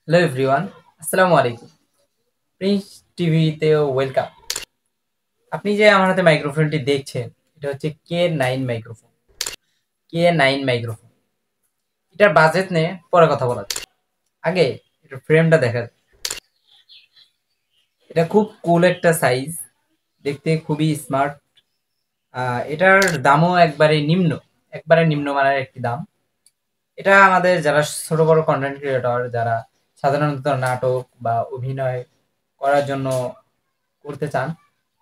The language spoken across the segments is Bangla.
হ্যালো এভরিওয়ান, আসসালামু আলাইকুম। প্রিন্স টিভিতে ওয়েলকাম। আপনি যে আমার হাতে মাইক্রোফোনটি দেখছেন, এটা হচ্ছে K9 মাইক্রোফোন। K9 মাইক্রোফোন, এটার বাজেট নিয়ে পরে কথা বলা যাক। আগে এটার ফ্রেমটা দেখা যাক। এটা খুব কুল একটা সাইজ, দেখতে খুবই স্মার্ট। এটার দামও একবারে নিম্নমানের একটি দাম। এটা আমাদের যারা ছোট বড় কন্টেন্ট ক্রিয়েটর, যারা সাধারণত নাটক বা অভিনয় করার জন্য করতে চান,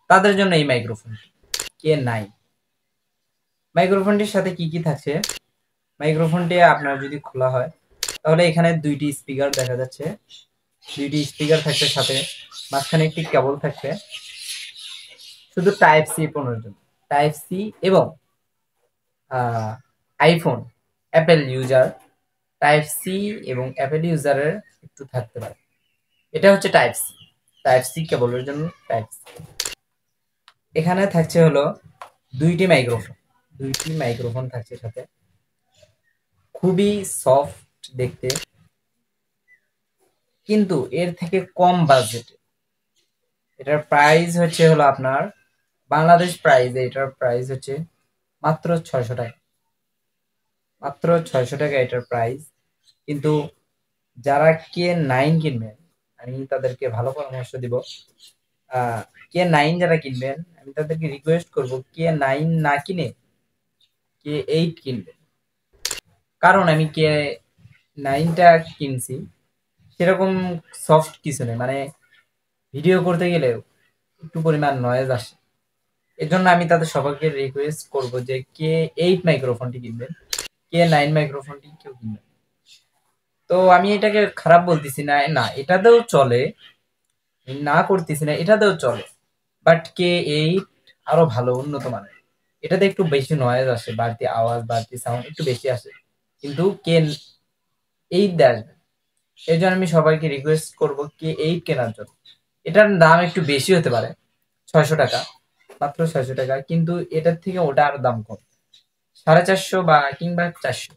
তাদের জন্য এই মাইক্রোফোন K9। মাইক্রোফোনটির সাথে কি কি থাকছে? মাইক্রোফোনটি আপনার যদি খোলা হয়, তাহলে এখানে দুইটি স্পিকার দেখা যাচ্ছে। দুইটি স্পিকার থাকছে সাথে, মাঝখানে একটি কেবল থাকছে শুধু টাইপ সি পণ্যের জন্য। টাইপ সি এবং iPhone, Apple user, type C এবং অ্যাপেল ইউজারের একটু থাকতে পারে। এটা হচ্ছে টাইপ সি, টাইপ সি কেবলের জন্য টাইপ সি। এখানে থাকছে হলো দুইটি মাইক্রোফোন, দুইটি মাইক্রোফোন থাকছে সাথে। খুবই সফট দেখতে, কিন্তু এর থেকে কম বাজেটে। এটার প্রাইস হচ্ছে হলো আপনার বাংলাদেশ প্রাইস, এটার প্রাইস হচ্ছে মাত্র 600 টাকা। মাত্র 600 টাকা এটার প্রাইস। কিন্তু যারা K9 কিনবেন, আমি তাদেরকে ভালো পরামর্শ দিব। আহ K9 যারা কিনবেন, আমি তাদেরকে রিকোয়েস্ট করব K9 না কিনে K8 কিনবেন। কারণ আমি K9টা কিনছি, সেরকম সফট কিছু নেই, মানে ভিডিও করতে গেলে একটু পরিমাণ নয়েজ আসে। এজন্য আমি তাদের সবাইকে রিকোয়েস্ট করব যে K8 মাইক্রোফোনটি কিনবেন, K9 মাইক্রোফোনটি কেউ কিনবেন। তো আমি এটাকে খারাপ বলতেছি না, না এটাতেও চলে, আমি না করতেছি না, এটাতেও চলে। বাট K8 আরো ভালো, উন্নত মানের। এটাতে একটু বেশি নয়েজ আসে, বাড়তি আওয়াজ, বাড়তি সাউন্ড একটু বেশি আসে, কিন্তু K8 দেয় আসবে। এই জন্য আমি সবাইকে রিকোয়েস্ট করব K8 কেনার জন্য। এটার দাম একটু বেশি হতে পারে, 600 টাকা, মাত্র 600 টাকা, কিন্তু এটার থেকে ওটা আরো দাম কম, 450 বা কিংবা 400,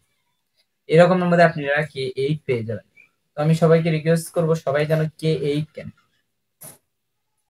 এরকমের মধ্যে আপনারা K8 পেয়ে যাবেন। তো আমি সবাইকে রিকোয়েস্ট করব সবাই যেন K8 কেন।